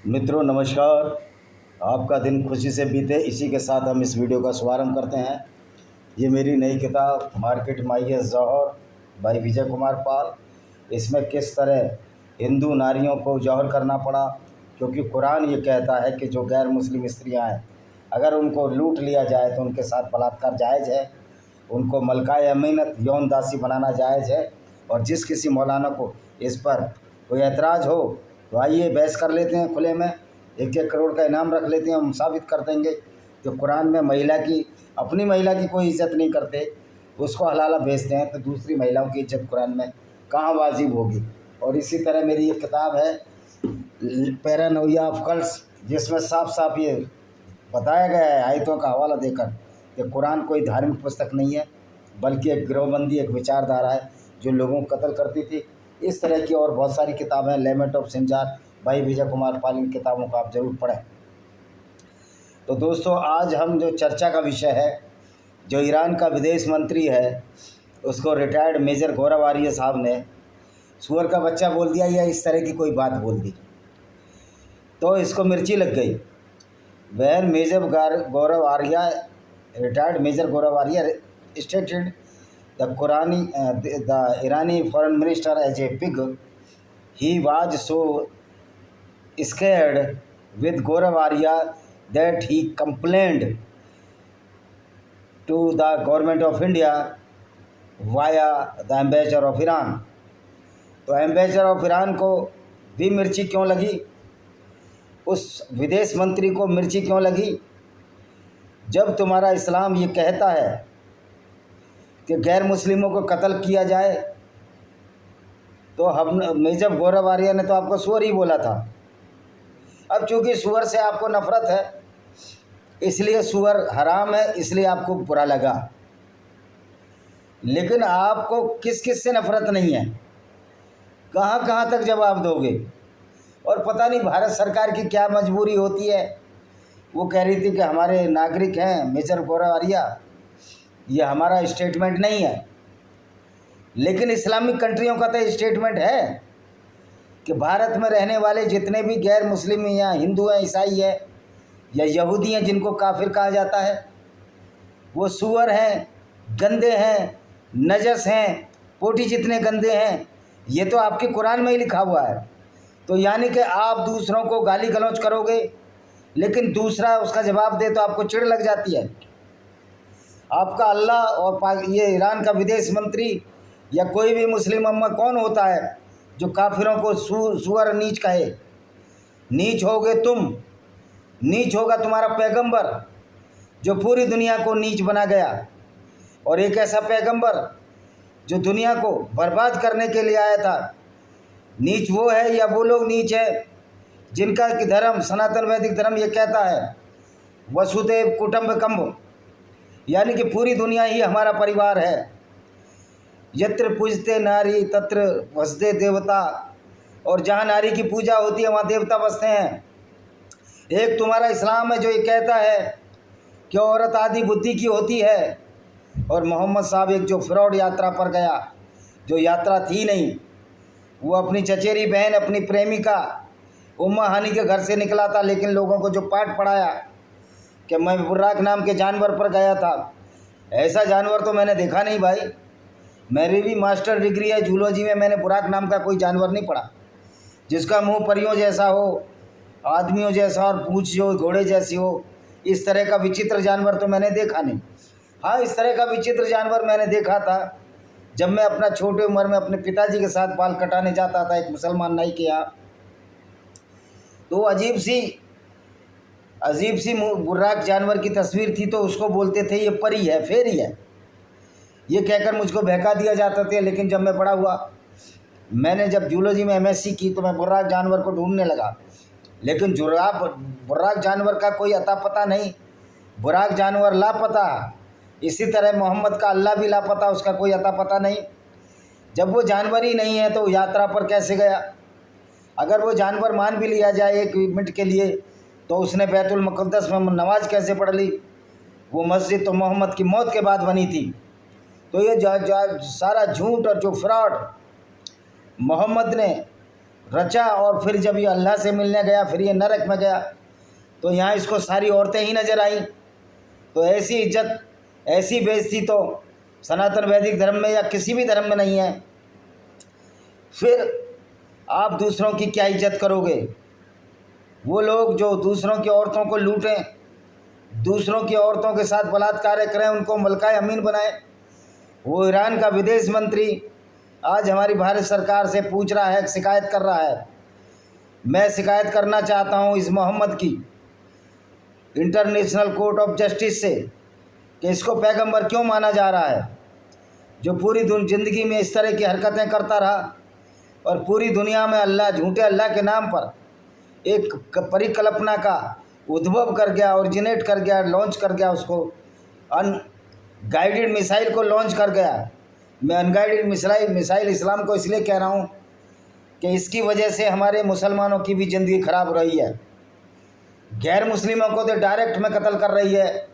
मित्रों नमस्कार। आपका दिन खुशी से बीते, इसी के साथ हम इस वीडियो का शुभारंभ करते हैं। ये मेरी नई किताब मार्केट माई जौहर भाई विजय कुमार पाल। इसमें किस तरह हिंदू नारियों को जौहर करना पड़ा, क्योंकि कुरान ये कहता है कि जो गैर मुस्लिम स्त्रियां हैं अगर उनको लूट लिया जाए तो उनके साथ बलात्कार जायज़ है, उनको मलकाए अमीनत यौन दासी बनाना जायज़ है। और जिस किसी मौलाना को इस पर कोई एतराज़ हो तो आइए बहस कर लेते हैं खुले में। 1-1 करोड़ का इनाम रख लेते हैं, हम साबित कर देंगे कि कुरान में महिला की, अपनी महिला की कोई इज़्ज़त नहीं करते, उसको हलाला भेजते हैं, तो दूसरी महिलाओं की इज़्ज़त कुरान में कहाँ वाजिब होगी। और इसी तरह मेरी एक किताब है पैरानोइया ऑफ कल्ट्स, जिसमें साफ साफ ये बताया गया है आयतों का हवाला देकर कि कुरान कोई धार्मिक पुस्तक नहीं है, बल्कि एक गिरोहबंदी, एक विचारधारा है जो लोगों को कत्ल करती थी। इस तरह की और बहुत सारी किताबें हैं। लेमेंट ऑफ सिंजार भाई विजय कुमार पाल, इन किताबों को आप ज़रूर पढ़ें। तो दोस्तों, आज हम जो चर्चा का विषय है, जो ईरान का विदेश मंत्री है उसको रिटायर्ड मेजर गौरव आर्य साहब ने सुअर का बच्चा बोल दिया या इस तरह की कोई बात बोल दी, तो इसको मिर्ची लग गई। When major Gaurav Arya, retired major Gaurav Arya stated the Irani foreign minister as a pig. He was so scared with Gaurav Arya that he complained to the government of India via the ambassador of Iran. तो ambassador of Iran को भी मिर्ची क्यों लगी, उस विदेश मंत्री को मिर्ची क्यों लगी? जब तुम्हारा इस्लाम ये कहता है कि गैर मुस्लिमों को कत्ल किया जाए, तो हम मेजर गौरव आर्य ने तो आपको सुअर ही बोला था। अब चूंकि सुअर से आपको नफरत है, इसलिए सुअर हराम है, इसलिए आपको बुरा लगा। लेकिन आपको किस किस से नफरत नहीं है, कहाँ कहाँ तक जवाब दोगे? और पता नहीं भारत सरकार की क्या मजबूरी होती है। वो कह रही थी कि हमारे नागरिक हैं मेजर गौरव आर्य, ये हमारा स्टेटमेंट नहीं है। लेकिन इस्लामिक कंट्रियों का तो स्टेटमेंट है कि भारत में रहने वाले जितने भी गैर मुस्लिम या हिंदू हैं, ईसाई है या यहूदी हैं, जिनको काफिर कहा जाता है, वो सुअर हैं, गंदे हैं, नजस हैं, पोटी जितने गंदे हैं। ये तो आपके कुरान में ही लिखा हुआ है। तो यानी कि आप दूसरों को गाली गलौज करोगे, लेकिन दूसरा उसका जवाब दे तो आपको चिढ़ लग जाती है। आपका अल्लाह और ये ईरान का विदेश मंत्री या कोई भी मुस्लिम अम्मा कौन होता है जो काफिरों को सुअर नीच कहे? नीच होगे तुम, नीच होगा तुम्हारा पैगंबर जो पूरी दुनिया को नीच बना गया। और एक ऐसा पैगंबर जो दुनिया को बर्बाद करने के लिए आया था। नीच वो है या वो लोग नीच है जिनका कि धर्म, सनातन वैदिक धर्म ये कहता है वसुदेव कुटुंबकम, यानी कि पूरी दुनिया ही हमारा परिवार है। यत्र पूजते नारी तत्र वसते देवता, और जहाँ नारी की पूजा होती है वहाँ देवता बसते हैं। एक तुम्हारा इस्लाम है जो ये कहता है कि औरत आदि बुद्धि की होती है, और मोहम्मद साहब एक जो फ्रॉड यात्रा पर गया, जो यात्रा थी नहीं, वो अपनी चचेरी बहन, अपनी प्रेमिका उम्मा हानी के घर से निकला था, लेकिन लोगों को जो पाठ पढ़ाया कि मैं बुर्राक नाम के जानवर पर गया था। ऐसा जानवर तो मैंने देखा नहीं भाई। मेरी भी मास्टर डिग्री है जूलॉजी में, मैंने बुराक नाम का कोई जानवर नहीं पढ़ा जिसका मुंह परियों जैसा हो, आदमियों जैसा, और पूंछ जो घोड़े जैसी हो। इस तरह का विचित्र जानवर तो मैंने देखा नहीं। हाँ, इस तरह का विचित्र जानवर मैंने देखा था जब मैं अपना छोटे उम्र में अपने पिताजी के साथ बाल कटाने जाता था एक मुसलमान नाई के यहाँ। तो अजीब सी बुर्राक जानवर की तस्वीर थी, तो उसको बोलते थे ये परी है, फेरी है, ये कहकर मुझको बहका दिया जाता था। लेकिन जब मैं बड़ा हुआ, मैंने जब जूलॉजी में एमएससी की, तो मैं बुर्राक जानवर को ढूंढने लगा। लेकिन बुर्राक जानवर का कोई अता पता नहीं, बुर्राक जानवर लापता। इसी तरह मोहम्मद का अल्लाह भी लापता, उसका कोई अता पता नहीं। जब वो जानवर ही नहीं है तो यात्रा पर कैसे गया? अगर वो जानवर मान भी लिया जाए 1 मिनट के लिए, तो उसने बैतुल मुक़द्दस में नमाज कैसे पढ़ ली? वो मस्जिद तो मोहम्मद की मौत के बाद बनी थी। तो ये सारा झूठ और जो फ्रॉड मोहम्मद ने रचा और फिर जब ये अल्लाह से मिलने गया, फिर ये नरक में गया, तो यहाँ इसको सारी औरतें ही नजर आईं। तो ऐसी इज्जत, ऐसी बेइज्जती तो सनातन वैदिक धर्म में या किसी भी धर्म में नहीं है। फिर आप दूसरों की क्या इज्जत करोगे? वो लोग जो दूसरों की औरतों को लूटें, दूसरों की औरतों के साथ बलात्कार करें, उनको मलकाए अमीन बनाए। वो ईरान का विदेश मंत्री आज हमारी भारत सरकार से पूछ रहा है, शिकायत कर रहा है। मैं शिकायत करना चाहता हूँ इस मोहम्मद की इंटरनेशनल कोर्ट ऑफ जस्टिस से कि इसको पैगंबर क्यों माना जा रहा है, जो पूरी ज़िंदगी में इस तरह की हरकतें करता रहा और पूरी दुनिया में अल्लाह, झूठे अल्लाह के नाम पर एक परिकल्पना का उद्भव कर गया, ओरिजिनेट कर गया, लॉन्च कर गया, उसको अनगाइडेड मिसाइल को लॉन्च कर गया। मैं अनगाइडेड मिसाइल इस्लाम को इसलिए कह रहा हूँ कि इसकी वजह से हमारे मुसलमानों की भी ज़िंदगी ख़राब हो रही है। गैर मुस्लिमों को तो डायरेक्ट में कत्ल कर रही है,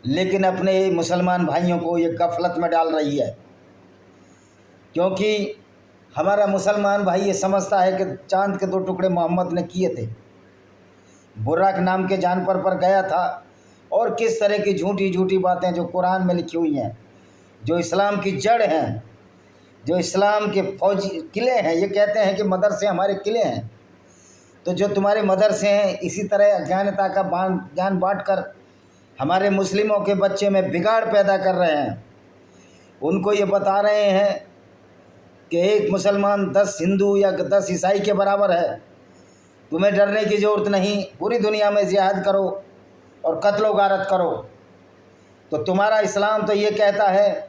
लेकिन अपने मुसलमान भाइयों को ये गफलत में डाल रही है, क्योंकि हमारा मुसलमान भाई ये समझता है कि चांद के 2 टुकड़े मोहम्मद ने किए थे। बुर्राक नाम के जानवर पर गया था और किस तरह की झूठी झूठी बातें जो कुरान में लिखी हुई हैं, जो इस्लाम की जड़ हैं, जो इस्लाम के फौजी किले हैं। ये कहते हैं कि मदरसे हमारे किले हैं, तो जो तुम्हारे मदरसे हैं इसी तरह अज्ञानता का ज्ञान बांट कर हमारे मुस्लिमों के बच्चे में बिगाड़ पैदा कर रहे हैं। उनको ये बता रहे हैं कि एक मुसलमान 10 हिंदू या 10 ईसाई के बराबर है, तुम्हें डरने की ज़रूरत नहीं, पूरी दुनिया में जिहाद करो और कत्लो गारत करो। तो तुम्हारा इस्लाम तो ये कहता है,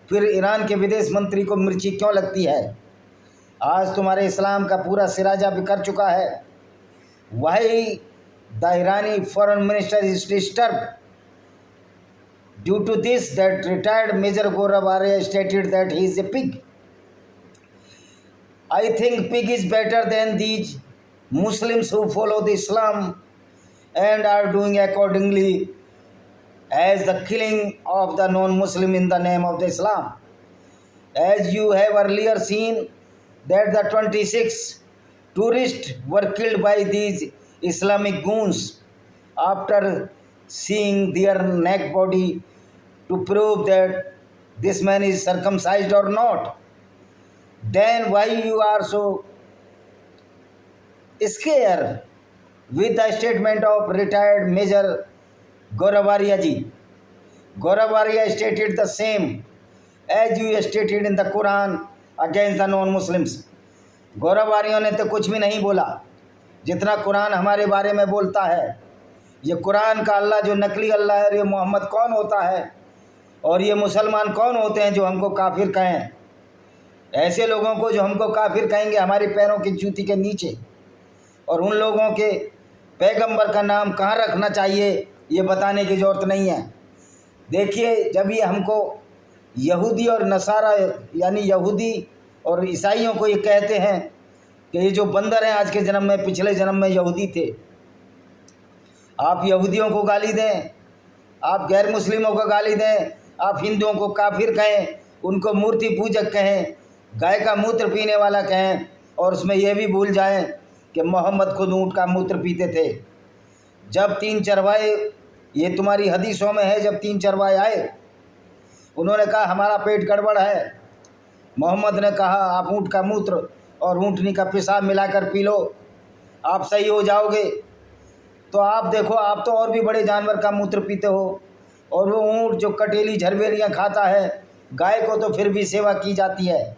फिर ईरान के विदेश मंत्री को मिर्ची क्यों लगती है? आज तुम्हारे इस्लाम का पूरा सिराजा बिखर चुका है। Why the Iranian foreign minister is disturb due to this that retired major Gorabaria stated that he is a pig. I think pig is better than these Muslims who follow the Islam and are doing accordingly as the killing of the non-Muslim in the name of the Islam. As you have earlier seen that the 26 tourists were killed by these Islamic goons after seeing their naked body to prove that this man is circumcised or not. Then why you are so scared with the statement of retired Major Gorabaria ji? Gorabaria stated the same as you stated in the Quran against the non-Muslims. गोराबारियों ने तो कुछ भी नहीं बोला जितना कुरान हमारे बारे में बोलता है। ये कुरान का अल्लाह जो नकली अल्लाह है, और ये मोहम्मद कौन होता है और ये मुसलमान कौन होते हैं जो हमको काफिर कहें? ऐसे लोगों को जो हमको काफिर कहेंगे हमारे पैरों की जूती के नीचे, और उन लोगों के पैगंबर का नाम कहाँ रखना चाहिए ये बताने की ज़रूरत नहीं है। देखिए, जब ये हमको यहूदी और नसारा यानी यहूदी और ईसाइयों को ये कहते हैं कि ये जो बंदर हैं आज के जन्म में, पिछले जन्म में यहूदी थे, आप यहूदियों को गाली दें, आप गैर मुस्लिमों को गाली दें, आप हिंदुओं को काफिर कहें, उनको मूर्ति पूजक कहें, गाय का मूत्र पीने वाला कहें, और उसमें यह भी भूल जाएं कि मोहम्मद खुद ऊँट का मूत्र पीते थे। जब 3 चरवाहे, ये तुम्हारी हदीसों में है, जब 3 चरवाहे आए, उन्होंने कहा हमारा पेट गड़बड़ है। मोहम्मद ने कहा आप ऊँट का मूत्र और ऊँटनी का पेशाब मिलाकर पी लो, आप सही हो जाओगे। तो आप देखो, आप तो और भी बड़े जानवर का मूत्र पीते हो, और वो ऊँट जो कटेली झरबेलियाँ खाता है, गाय को तो फिर भी सेवा की जाती है।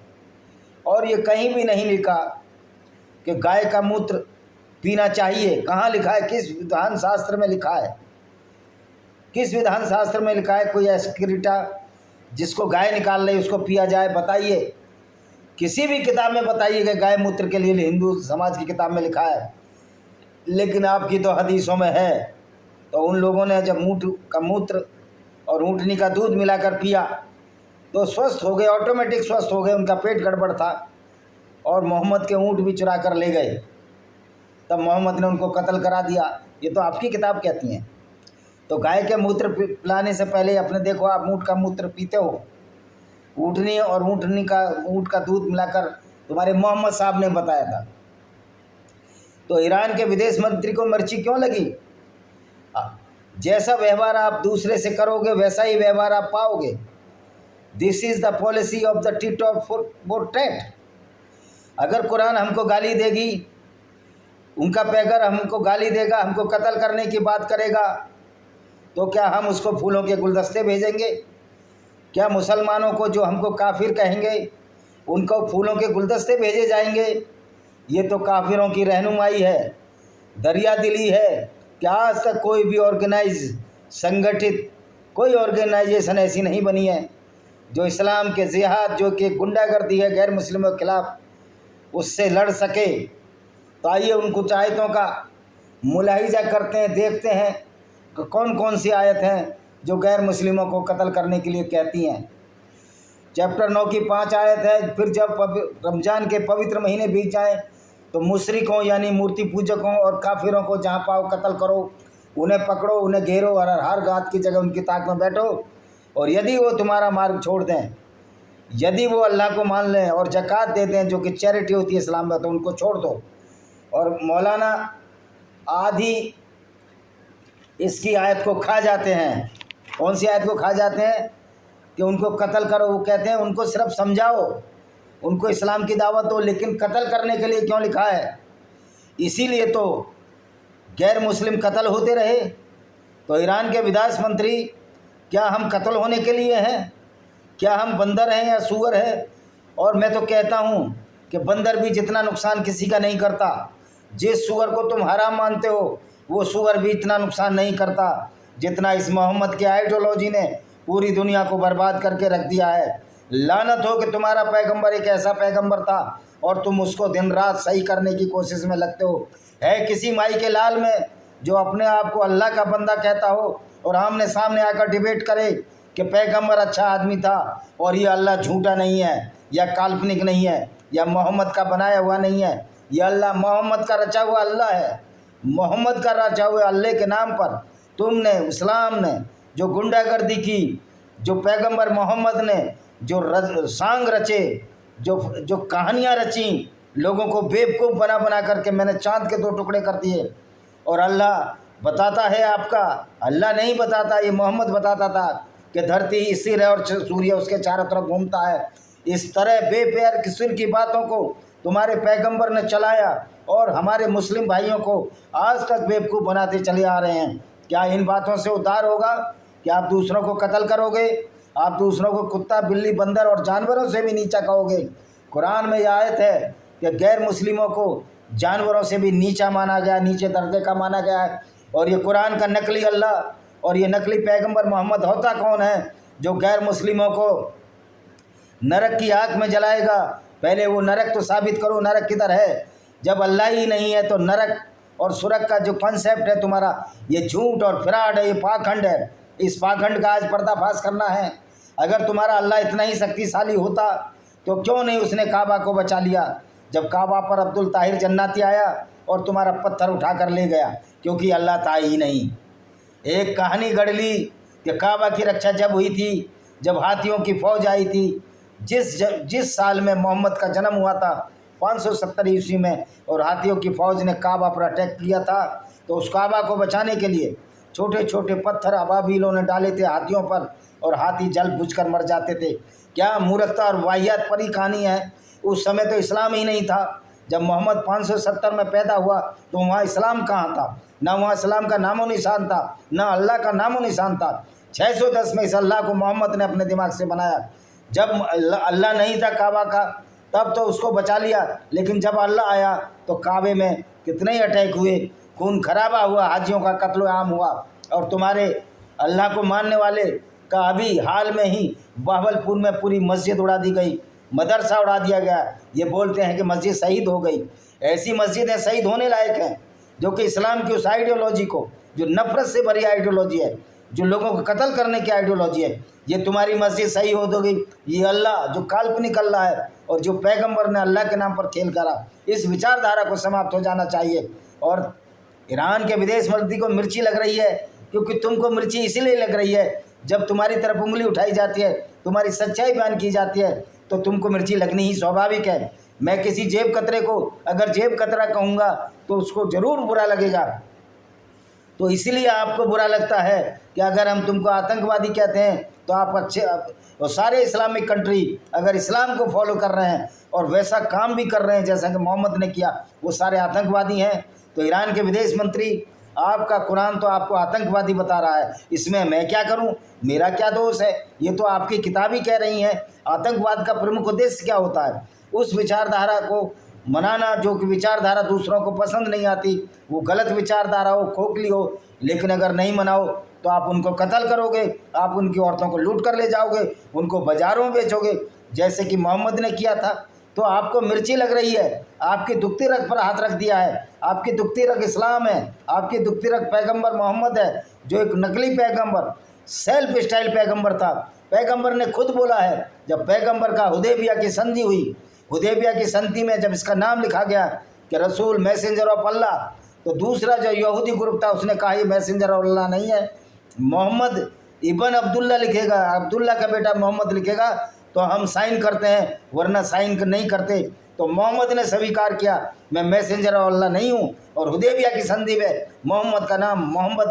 और ये कहीं भी नहीं लिखा कि गाय का मूत्र पीना चाहिए। कहाँ लिखा है? किस विधान शास्त्र में लिखा है? किस विधान शास्त्र में लिखा है? कोई एस्क्रिटा जिसको गाय निकाल रही उसको पिया जाए? बताइए, किसी भी किताब में बताइए कि गाय मूत्र के लिए हिंदू समाज की किताब में लिखा है। लेकिन आपकी तो हदीसों में है। तो उन लोगों ने जब ऊँट का मूत्र और ऊँटनी का दूध मिलाकर पिया तो स्वस्थ हो गए, ऑटोमेटिक स्वस्थ हो गए। उनका पेट गड़बड़ था और मोहम्मद के ऊँट भी चुरा कर ले गए। तब मोहम्मद ने उनको कत्ल करा दिया। ये तो आपकी किताब कहती हैं। तो गाय के मूत्र पिलाने से पहले अपने देखो, आप ऊँट का मूत्र पीते हो, ऊँटनी और ऊँट का दूध मिलाकर तुम्हारे मोहम्मद साहब ने बताया था। तो ईरान के विदेश मंत्री को मिर्ची क्यों लगी? जैसा व्यवहार आप दूसरे से करोगे वैसा ही व्यवहार आप पाओगे। This is the policy of the tit for tat. अगर कुरान हमको गाली देगी, उनका पैगर हमको गाली देगा, हमको कत्ल करने की बात करेगा, तो क्या हम उसको फूलों के गुलदस्ते भेजेंगे? क्या मुसलमानों को जो हमको काफिर कहेंगे उनको फूलों के गुलदस्ते भेजे जाएंगे? ये तो काफिरों की रहनुमाई है, दरिया दिली है कि आज तक कोई भी संगठित कोई ऑर्गेनाइजेशन ऐसी नहीं बनी है जो इस्लाम के जिहाद, जो कि गुंडागर्दी है गैर मुस्लिमों के खिलाफ, उससे लड़ सके। तो आइए उन कुछ आयतों का मुलाहिजा करते हैं, देखते हैं कि कौन कौन सी आयत हैं जो गैर मुस्लिमों को कत्ल करने के लिए कहती हैं। चैप्टर 9 की 5 आयत है, फिर जब रमज़ान के पवित्र महीने बीत जाएं तो मुशरिकों यानी मूर्ति पूजकों और काफिरों को जहाँ पाओ कत्ल करो, उन्हें पकड़ो, उन्हें घेरो और हर घात की जगह उनकी ताक में बैठो। और यदि वो तुम्हारा मार्ग छोड़ दें, यदि वो अल्लाह को मान लें और ज़कात दे दें जो कि चैरिटी होती है इस्लाम में, तो उनको छोड़ दो। और मौलाना आधी इसकी आयत को खा जाते हैं। कौन सी आयत को खा जाते हैं? कि उनको कत्ल करो। वो कहते हैं उनको सिर्फ समझाओ, उनको इस्लाम की दावत दो, लेकिन कत्ल करने के लिए क्यों लिखा है? इसीलिए तो गैर मुस्लिम कत्ल होते रहे। तो ईरान के विदेश मंत्री, क्या हम कत्ल होने के लिए हैं? क्या हम बंदर हैं या सूअर हैं? और मैं तो कहता हूँ कि बंदर भी जितना नुकसान किसी का नहीं करता। जिस सूअर को तुम हराम मानते हो वो सूअर भी इतना नुकसान नहीं करता जितना इस मोहम्मद की आइडियोलॉजी ने पूरी दुनिया को बर्बाद करके रख दिया है। लानत हो कि तुम्हारा पैगंबर एक ऐसा पैगंबर था और तुम उसको दिन रात सही करने की कोशिश में लगते हो। है किसी माई के लाल में जो अपने आप को अल्लाह का बंदा कहता हो और आमने सामने आकर डिबेट करे कि पैगंबर अच्छा आदमी था और ये अल्लाह झूठा नहीं है या काल्पनिक नहीं है या मोहम्मद का बनाया हुआ नहीं है, यह अल्लाह मोहम्मद का रचा हुआ अल्लाह है। मोहम्मद का रचा हुआ अल्लाह के नाम पर तुमने, इस्लाम ने जो गुंडागर्दी की, जो पैगंबर मोहम्मद ने जो सांग रचे, जो कहानियाँ रची, लोगों को बेवकूफ़ बना बना करके मैंने चांद के 2 टुकड़े कर दिए। और अल्लाह बताता है आपका, अल्लाह नहीं बताता, ये मोहम्मद बताता था कि धरती स्थिर है और सूर्य उसके चारों तरफ घूमता है। इस तरह बेपैर किस्म की बातों को तुम्हारे पैगंबर ने चलाया और हमारे मुस्लिम भाइयों को आज तक बेवकूफ़ बनाते चले आ रहे हैं। क्या इन बातों से उद्धार होगा कि आप दूसरों को कत्ल करोगे? आप दूसरों को कुत्ता, बिल्ली, बंदर और जानवरों से भी नीचा कहोगे? कुरान में यह आयत है कि गैर मुस्लिमों को जानवरों से भी नीचा माना गया, नीचे दर्जे का माना गया है। और ये कुरान का नकली अल्लाह और ये नकली पैगंबर मोहम्मद होता कौन है जो गैर मुस्लिमों को नरक की आग में जलाएगा? पहले वो नरक तो साबित करो, नरक किधर है? जब अल्लाह ही नहीं है तो नरक और सुरग का जो कॉन्सेप्ट है तुम्हारा, ये झूठ और फ्रॉड है, ये पाखंड है। इस पाखंड का आज पर्दाफाश करना है। अगर तुम्हारा अल्लाह इतना ही शक्तिशाली होता तो क्यों नहीं उसने काबा को बचा लिया? जब काबा पर अब्दुल ताहिर जन्नाती आया और तुम्हारा पत्थर उठा कर ले गया, क्योंकि अल्लाह था ही नहीं। एक कहानी गढ़ ली कि काबा की रक्षा जब हुई थी, जब हाथियों की फौज आई थी, जिस साल में मोहम्मद का जन्म हुआ था 570 ईस्वी में, और हाथियों की फौज ने काबा पर अटैक किया था, तो उस काबा को बचाने के लिए छोटे छोटे पत्थर अबाबीलों ने डाले थे हाथियों पर और हाथी जल बुझकर मर जाते थे। क्या मूर्खता और वाहियात परी कहानी है। उस समय तो इस्लाम ही नहीं था। जब मोहम्मद 570 में पैदा हुआ तो वहाँ इस्लाम कहाँ था? ना वहाँ इस्लाम का नामो निशान था, ना अल्लाह का नामो निशान था। 610 में इस अल्लाह को मोहम्मद ने अपने दिमाग से बनाया। जब अल्लाह नहीं था काबा का तब तो उसको बचा लिया, लेकिन जब अल्लाह आया तो काबे में कितने ही अटैक हुए, खून खराबा हुआ, हाजियों का कत्ल आम हुआ। और तुम्हारे अल्लाह को मानने वाले का अभी हाल में ही बहावलपुर में पूरी मस्जिद उड़ा दी गई, मदरसा उड़ा दिया गया। ये बोलते हैं कि मस्जिद शहीद हो गई। ऐसी मस्जिदें शहीद होने लायक हैं जो कि इस्लाम की उस आइडियोलॉजी को, जो नफरत से भरी आइडियोलॉजी है, जो लोगों को कत्ल करने की आइडियोलॉजी है, ये तुम्हारी मस्जिद सही हो गई। ये अल्लाह जो काल्पनिक अल्लाह है और जो पैगंबर ने अल्लाह के नाम पर खेल करा, इस विचारधारा को समाप्त हो जाना चाहिए। और ईरान के विदेश मंत्री को मिर्ची लग रही है क्योंकि तुमको मिर्ची इसीलिए लग रही है, जब तुम्हारी तरफ उंगली उठाई जाती है, तुम्हारी सच्चाई बयान की जाती है, तो तुमको मिर्ची लगनी ही स्वाभाविक है। मैं किसी जेब कतरे को अगर जेब कतरा कहूँगा तो उसको ज़रूर बुरा लगेगा। तो इसीलिए आपको बुरा लगता है कि अगर हम तुमको आतंकवादी कहते हैं तो आप अच्छे और सारे इस्लामिक कंट्री अगर इस्लाम को फॉलो कर रहे हैं और वैसा काम भी कर रहे हैं जैसा कि मोहम्मद ने किया, वो सारे आतंकवादी हैं। तो ईरान के विदेश मंत्री, आपका कुरान तो आपको आतंकवादी बता रहा है, इसमें मैं क्या करूं, मेरा क्या दोष है? ये तो आपकी किताब ही कह रही हैं। आतंकवाद का प्रमुख उद्देश्य क्या होता है? उस विचारधारा को मनाना जो कि विचारधारा दूसरों को पसंद नहीं आती, वो गलत विचारधारा हो, खोखली हो, लेकिन अगर नहीं मनाओ तो आप उनको कत्ल करोगे, आप उनकी औरतों को लूट कर ले जाओगे, उनको बाज़ारों में बेचोगे जैसे कि मोहम्मद ने किया था। तो आपको मिर्ची लग रही है, आपकी दुखती रग पर हाथ रख दिया है। आपकी दुखती रग इस्लाम है, आपकी दुखती रग पैगंबर मोहम्मद है, जो एक नकली पैगंबर, सेल्फ स्टाइल पैगंबर था। पैगंबर ने खुद बोला है, जब पैगंबर का हुदैबिया की संधि हुई, हुदैबिया की संधि में जब इसका नाम लिखा गया कि रसूल मैसेंजर ऑफ अल्लाह, तो दूसरा जो यहूदी ग्रुप था उसने कहा ये मैसेंजर ऑफ अल्लाह नहीं है, मोहम्मद इबन अब्दुल्ला लिखेगा, अब्दुल्ला का बेटा मोहम्मद लिखेगा तो हम साइन करते हैं, वरना साइन नहीं करते। तो मोहम्मद ने स्वीकार किया मैं मैसेंजर ऑफ अल्लाह नहीं हूँ, और हुदैबिया की संधि में मोहम्मद का नाम मोहम्मद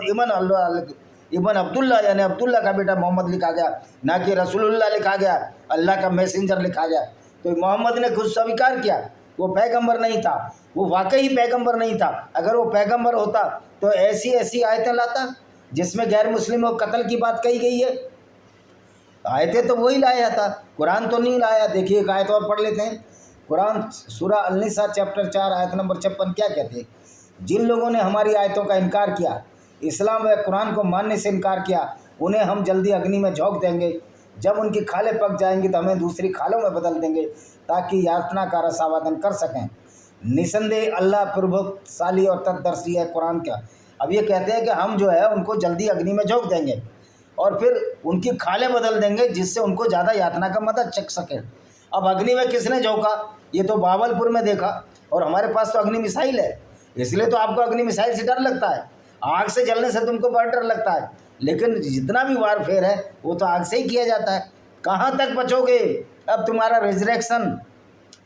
इबन अब्दुल्ला यानी अब्दुल्ला का बेटा मोहम्मद लिखा गया, ना कि रसूलुल्लाह लिखा गया, अल्लाह का मैसेंजर लिखा गया। तो मोहम्मद ने खुद स्वीकार किया वो पैगंबर नहीं था, वो वाकई पैगंबर नहीं था। अगर वो पैगंबर होता तो ऐसी ऐसी आयतें लाता जिसमें गैर मुस्लिमों कत्ल की बात कही गई है। आयतें तो वही लाया था, कुरान तो नहीं लाया। देखिए एक आयत और पढ़ लेते हैं, कुरान सूरा अल-निसा चैप्टर 4 आयत नंबर 56 क्या कहते हैं? जिन लोगों ने हमारी आयतों का इनकार किया, इस्लाम व कुरान को मानने से इनकार किया, उन्हें हम जल्दी अग्नि में झोंक देंगे। जब उनकी खालें पक जाएंगी तो हमें दूसरी खालों में बदल देंगे ताकि यातना का रसावादन कर सकें। निसंदेह अल्लाह प्रभुशाली और तत्दर्शी है कुरान का। अब ये कहते हैं कि हम जो है उनको जल्दी अग्नि में झोंक देंगे और फिर उनकी खालें बदल देंगे जिससे उनको ज़्यादा यातना का मदद चख सके। अब अग्नि में किसने झोंका? ये तो बावलपुर में देखा, और हमारे पास तो अग्नि मिसाइल है, इसलिए तो आपको अग्नि मिसाइल से डर लगता है। आग से जलने से तुमको बड़ा डर लगता है, लेकिन जितना भी वारफेयर है वो तो आग से ही किया जाता है। कहाँ तक बचोगे? अब तुम्हारा रिजरेक्शन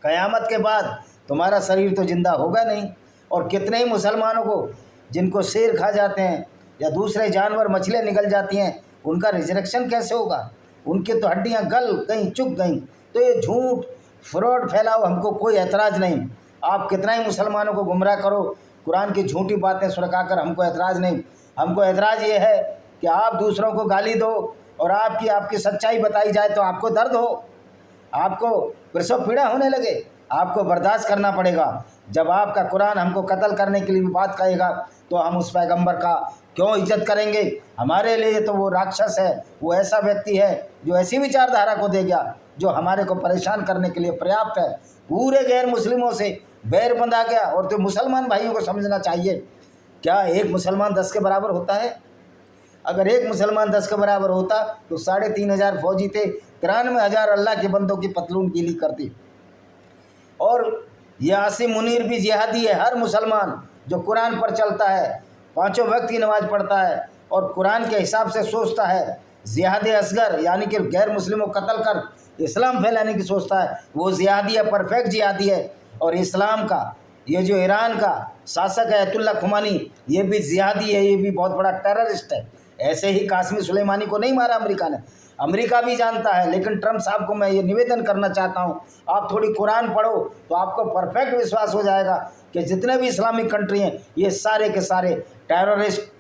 क़यामत के बाद तुम्हारा शरीर तो जिंदा होगा नहीं। और कितने ही मुसलमानों को जिनको शेर खा जाते हैं या दूसरे जानवर मछलियाँ निकल जाती हैं, उनका रिजरेक्शन कैसे होगा? उनकी तो हड्डियाँ गल गई, चुक गई। तो ये झूठ फ्रॉड फैलाओ, हमको कोई ऐतराज़ नहीं। आप कितना ही मुसलमानों को गुमराह करो, कुरान की झूठी बातें सुरखाकर हमको ऐतराज़ नहीं। हमको ऐतराज़ ये है कि आप दूसरों को गाली दो और आपकी सच्चाई बताई जाए तो आपको दर्द हो, आपको प्रसव पीड़ा होने लगे, आपको बर्दाश्त करना पड़ेगा। जब आपका कुरान हमको कत्ल करने के लिए भी बात कहेगा तो हम उस पैगंबर का क्यों इज्जत करेंगे? हमारे लिए तो वो राक्षस है, वो ऐसा व्यक्ति है जो ऐसी विचारधारा को देगा जो हमारे को परेशान करने के लिए पर्याप्त है। पूरे गैर मुस्लिमों से बैर बंधा गया, और तो मुसलमान भाइयों को समझना चाहिए, क्या एक मुसलमान 10 के बराबर होता है? अगर एक मुसलमान 10 के बराबर होता तो 3,500 फौजी थे, 93,000 अल्लाह के बंदों की पतलून गीली करती। और ये आसिम मुनीर भी जिहादी है। हर मुसलमान जो कुरान पर चलता है, 5 वक्त की नमाज़ पढ़ता है और कुरान के हिसाब से सोचता है, जिहादी असगर यानी कि गैर मुस्लिमों को कत्ल कर इस्लाम फैलाने की सोचता है, वो जिहादी है, परफेक्ट जिहादी है। और इस्लाम का ये जो ईरान का शासक है अयतुल्ला खुमानी, ये भी जिहादी है, ये भी बहुत बड़ा टेररिस्ट है। ऐसे ही कासिम सुलेमानी को नहीं मारा अमेरिका ने, अमेरिका भी जानता है। लेकिन ट्रंप साहब को मैं ये निवेदन करना चाहता हूँ, आप थोड़ी कुरान पढ़ो तो आपको परफेक्ट विश्वास हो जाएगा कि जितने भी इस्लामिक कंट्री हैं ये सारे के सारे टेररिस्ट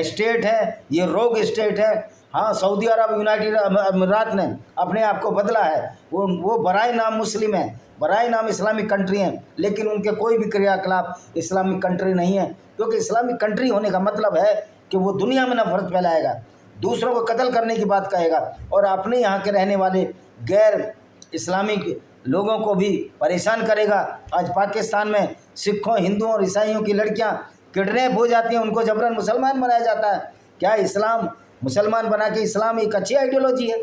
स्टेट हैं, ये रोग स्टेट है। हाँ, सऊदी अरब, यूनाइटेड अमीरात ने अपने आप को बदला है, वो बराए नाम मुस्लिम है, बराए नाम इस्लामिक कंट्री हैं, लेकिन उनके कोई भी क्रियाकलाप इस्लामिक कंट्री नहीं है। क्योंकि इस्लामिक कंट्री होने का मतलब है कि वो दुनिया में नफरत फैलाएगा, दूसरों को कत्ल करने की बात कहेगा, और अपने यहाँ के रहने वाले गैर इस्लामिक लोगों को भी परेशान करेगा। आज पाकिस्तान में सिखों, हिंदुओं और ईसाइयों की लड़कियाँ किडनैप हो जाती हैं, उनको जबरन मुसलमान बनाया जाता है। क्या इस्लाम मुसलमान बना के इस्लाम एक अच्छी आइडियोलॉजी है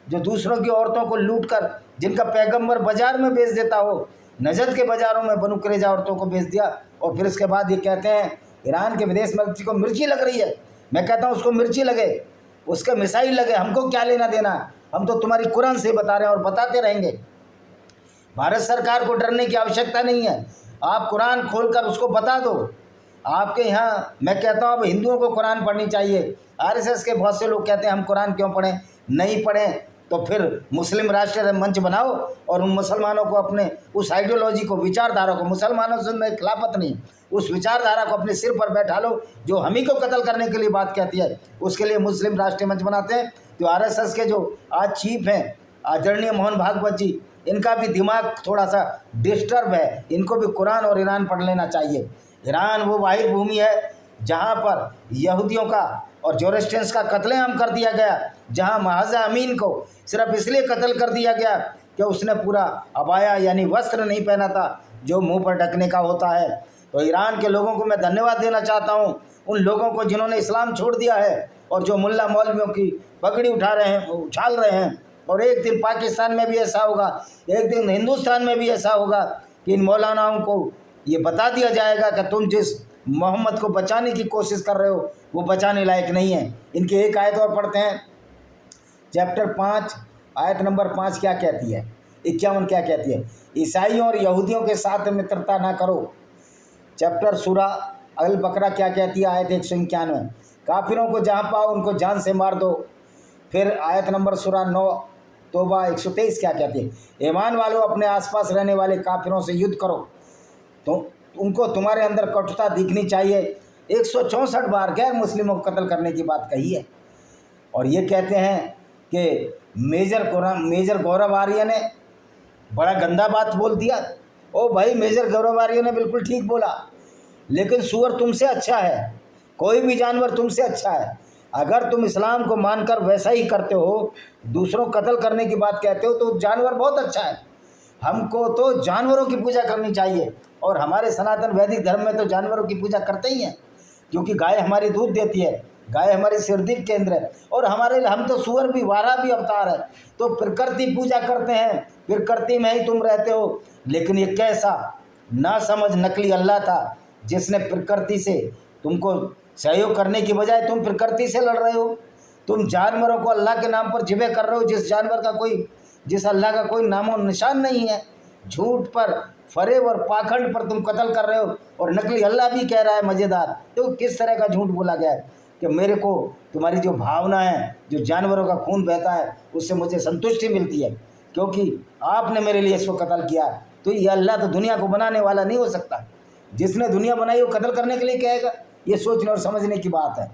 जो दूसरों की औरतों को लूट कर, जिनका पैगंबर बाजार में बेच देता हो, नजद के बाज़ारों में बनु करेजा औरतों को बेच दिया, और फिर इसके बाद ये कहते हैं ईरान के विदेश मंत्री को मिर्ची लग रही है। मैं कहता हूँ उसको मिर्ची लगे, उसके मिसाइल लगे, हमको क्या लेना देना? हम तो तुम्हारी कुरान से बता रहे हैं और बताते रहेंगे। भारत सरकार को डरने की आवश्यकता नहीं है। आप कुरान खोलकर उसको बता दो। आपके यहाँ मैं कहता हूँ अब हिंदुओं को कुरान पढ़नी चाहिए। आरएसएस के बहुत से लोग कहते हैं हम कुरान क्यों पढ़ें, नहीं पढ़ें तो फिर मुस्लिम राष्ट्र मंच बनाओ और उन मुसलमानों को अपने उस आइडियोलॉजी को, विचारधारा को, मुसलमानों से मैं खिलाफत नहीं, उस विचारधारा को अपने सिर पर बैठा लो जो हम ही को कत्ल करने के लिए बात कहती है। उसके लिए मुस्लिम राष्ट्रीय मंच बनाते हैं। तो आरएसएस के जो आज चीफ हैं आदरणीय मोहन भागवत जी, इनका भी दिमाग थोड़ा सा डिस्टर्ब है। इनको भी कुरान और ईरान पढ़ लेना चाहिए। ईरान वो वाहिद भूमि है जहाँ पर यहूदियों का और जोरेस्ट्रियंस का कत्लेआम कर दिया गया, जहाँ महाजा अमीन को सिर्फ इसलिए कत्ल कर दिया गया कि उसने पूरा अबाया यानी वस्त्र नहीं पहना था जो मुंह पर ढकने का होता है। तो ईरान के लोगों को मैं धन्यवाद देना चाहता हूँ, उन लोगों को जिन्होंने इस्लाम छोड़ दिया है और जो मुल्ला मौलवियों की पगड़ी उठा रहे हैं, उछाल रहे हैं। और एक दिन पाकिस्तान में भी ऐसा होगा, एक दिन हिंदुस्तान में भी ऐसा होगा कि इन मौलानाओं को ये बता दिया जाएगा कि तुम जिस मोहम्मद को बचाने की कोशिश कर रहे हो वो बचाने लायक नहीं है। इनकी एक आयत और पढ़ते हैं, चैप्टर 5 आयत नंबर 5 क्या कहती है, 51 क्या कहती है। ईसाइयों और यहूदियों के साथ मित्रता ना करो। चैप्टर सूरा अल बकरा क्या कहती है, आयत 191, काफिरों को जहाँ पाओ उनको जान से मार दो। फिर आयत नंबर सूरा 9 तौबा 123 क्या कहती है, ईमान वालों अपने आसपास रहने वाले काफिरों से युद्ध करो तो उनको तुम्हारे अंदर कटुता दिखनी चाहिए। 164 बार गैर मुस्लिमों को कत्ल करने की बात कही है। और ये कहते हैं कि मेजर गौरव आर्य ने बड़ा गंदा बात बोल दिया। ओ भाई, मेजर गौरव आर्य ने बिल्कुल ठीक बोला, लेकिन सूअर तुमसे अच्छा है, कोई भी जानवर तुमसे अच्छा है। अगर तुम इस्लाम को मानकर वैसा ही करते हो, दूसरों को कत्ल करने की बात कहते हो, तो जानवर बहुत अच्छा है। हमको तो जानवरों की पूजा करनी चाहिए और हमारे सनातन वैदिक धर्म में तो जानवरों की पूजा करते ही हैं, क्योंकि गाय हमारी दूध देती है, गाय हमारी सिरदीप केंद्र है और हम तो सूअर भी, वारा भी अवतार है। तो प्रकृति पूजा करते हैं, प्रकृति में ही तुम रहते हो। लेकिन ये कैसा ना समझ नकली अल्लाह था जिसने प्रकृति से तुमको सहयोग करने की बजाय तुम प्रकृति से लड़ रहे हो। तुम जानवरों को अल्लाह के नाम पर जिबे कर रहे हो, जिस अल्लाह का कोई नामो निशान नहीं है। झूठ पर, फरेब और पाखंड पर तुम कत्ल कर रहे हो और नकली अल्लाह भी कह रहा है मज़ेदार। तो किस तरह का झूठ बोला गया है कि मेरे को तुम्हारी जो भावना है, जो जानवरों का खून बहता है, उससे मुझे संतुष्टि मिलती है क्योंकि आपने मेरे लिए इसको कत्ल किया। तो ये अल्लाह तो दुनिया को बनाने वाला नहीं हो सकता। जिसने दुनिया बनाई वो कत्ल करने के लिए कहेगा, ये सोचने और समझने की बात है।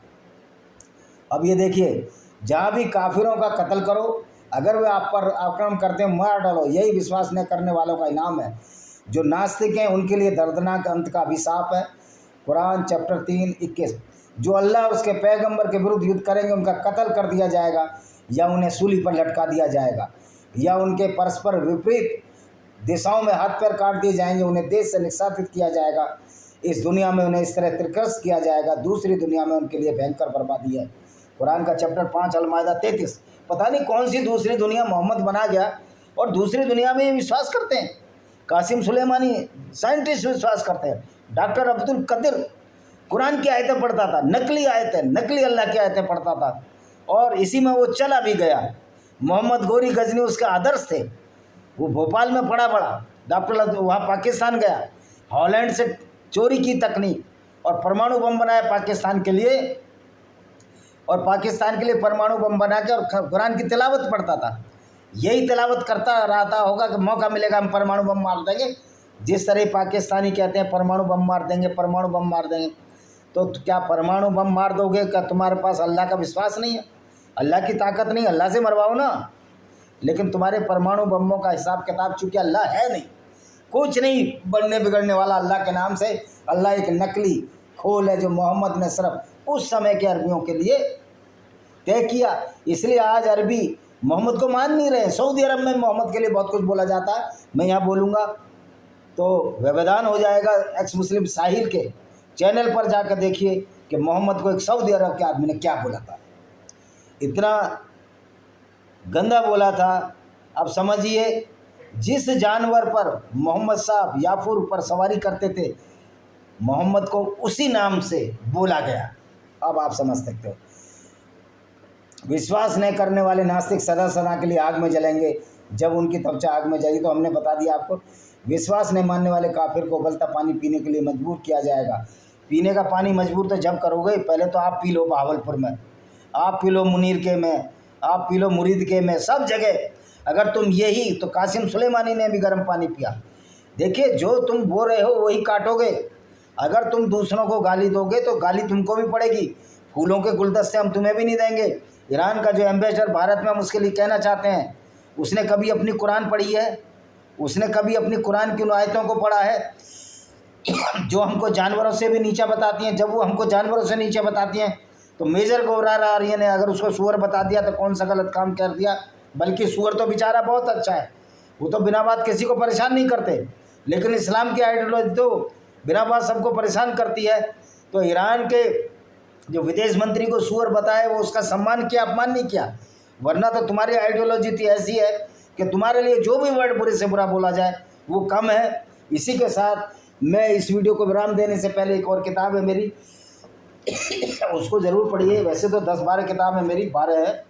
अब ये देखिए, जहाँ भी काफिरों का कत्ल करो, अगर वे आप पर आक्रमण करते हैं मार डालो, यही विश्वास न करने वालों का इनाम है। जो नास्तिक हैं उनके लिए दर्दनाक अंत का अभिशाप है। कुरान चैप्टर 3:21, जो अल्लाह और उसके पैगंबर के विरुद्ध युद्ध करेंगे उनका कत्ल कर दिया जाएगा या उन्हें सूली पर लटका दिया जाएगा या उनके परस्पर विपरीत दिशाओं में हाथ पैर काट दिए जाएंगे, उन्हें देश से निष्कासित किया जाएगा। इस दुनिया में उन्हें इस तरह त्रिकर्ष किया जाएगा, दूसरी दुनिया में उनके लिए भयंकर बर्बादी है। कुरान का चैप्टर 5 अल-माइदा 33। पता नहीं कौन सी दूसरी दुनिया मोहम्मद बना गया और दूसरी दुनिया में ये विश्वास करते हैं। कासिम सुलेमानी साइंटिस्ट विश्वास करते हैं। डॉक्टर अब्दुल कदीर कुरान की आयतें पढ़ता था, नकली आयतें, नकली अल्लाह की आयतें पढ़ता था और इसी में वो चला भी गया। मोहम्मद गोरी गजनी उसके आदर्श थे। वो भोपाल में पढ़ा बड़ा, डॉक्टर वहाँ पाकिस्तान गया, हॉलैंड से चोरी की तकनीक और परमाणु बम बनाया पाकिस्तान के लिए, और पाकिस्तान के लिए परमाणु बम बना के और कुरान की तिलावत पढ़ता था। यही तिलावत करता रहता होगा कि मौका मिलेगा हम परमाणु बम मार देंगे। जिस तरह पाकिस्तानी कहते हैं परमाणु बम मार देंगे, परमाणु बम मार देंगे, तो क्या परमाणु बम मार दोगे? क्या तुम्हारे पास अल्लाह का विश्वास नहीं है? अल्लाह की ताकत नहीं? अल्लाह से मरवाओ ना। लेकिन तुम्हारे परमाणु बमों का हिसाब किताब चूँकि अल्लाह है नहीं, कुछ नहीं बनने बिगड़ने वाला अल्लाह के नाम से। अल्लाह एक नकली खोल है जो मोहम्मद ने सिर्फ उस समय के अरबियों के लिए तय किया। इसलिए आज अरबी मोहम्मद को मान नहीं रहे। सऊदी अरब में मोहम्मद के लिए बहुत कुछ बोला जाता है, मैं यहाँ बोलूँगा तो व्यवधान हो जाएगा। एक्स मुस्लिम साहिल के चैनल पर जाकर देखिए कि मोहम्मद को एक सऊदी अरब के आदमी ने क्या बोला था, इतना गंदा बोला था। अब समझिए, जिस जानवर पर मोहम्मद साहब याफूर पर सवारी करते थे, मोहम्मद को उसी नाम से बोला गया। अब आप समझ सकते हो। विश्वास नहीं करने वाले नास्तिक सदा सदा के लिए आग में जलेंगे। जब उनकी त्वचा आग में जली तो हमने बता दिया आपको, विश्वास नहीं मानने वाले काफिर को उबलता पानी पीने के लिए मजबूर किया जाएगा। पीने का पानी मजबूर तो जब करोगे, पहले तो आप पी लो बहावलपुर में, आप पी लो मुनीर के में, आप पी लो मुरीद के में, सब जगह अगर तुम यही, तो कासिम सुलेमानी ने भी गर्म पानी पिया। देखिए, जो तुम बोल रहे हो वही काटोगे। अगर तुम दूसरों को गाली दोगे तो गाली तुमको भी पड़ेगी। फूलों के गुलदस्ते हम तुम्हें भी नहीं देंगे। ईरान का जो एम्बेसडर भारत में, हम उसके लिए कहना चाहते हैं, उसने कभी अपनी कुरान पढ़ी है? उसने कभी अपनी कुरान की उन आयतों को पढ़ा है जो हमको जानवरों से भी नीचा बताती हैं? जब वो हमको जानवरों से नीचे बताती हैं तो मेजर गौरार आर्य ने अगर उसको सूअर बता दिया तो कौन सा गलत काम कर दिया। बल्कि सूअर तो बेचारा बहुत अच्छा है, वो तो बिना बात किसी को परेशान नहीं करते, लेकिन इस्लाम की आइडियोलॉजी तो बिना बात सबको परेशान करती है। तो ईरान के जो विदेश मंत्री को सूअर बताए, वो उसका सम्मान किया, अपमान नहीं किया। वरना तो तुम्हारी आइडियोलॉजी तो ऐसी है कि तुम्हारे लिए जो भी वर्ड बुरे से बुरा बोला जाए वो कम है। इसी के साथ मैं इस वीडियो को विराम देने से पहले, एक और किताब है मेरी उसको ज़रूर पढ़िए। वैसे तो 10-12 किताब है मेरी, 12 है।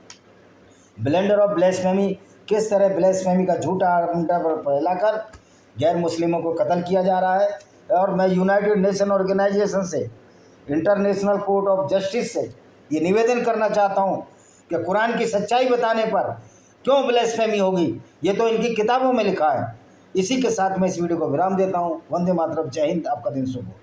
ब्लेंडर ऑफ ब्लेस्फेमी, किस तरह ब्लेस्फेमी का झूठा आरंटा फैलाकर गैर मुस्लिमों को कत्ल किया जा रहा है। और मैं यूनाइटेड नेशन ऑर्गेनाइजेशन से, इंटरनेशनल कोर्ट ऑफ जस्टिस से ये निवेदन करना चाहता हूँ कि कुरान की सच्चाई बताने पर क्यों ब्लेस्फेमी होगी, ये तो इनकी किताबों में लिखा है। इसी के साथ मैं इस वीडियो को विराम देता हूँ। वंदे मातरम, जय हिंद, आपका दिन शुभ हो।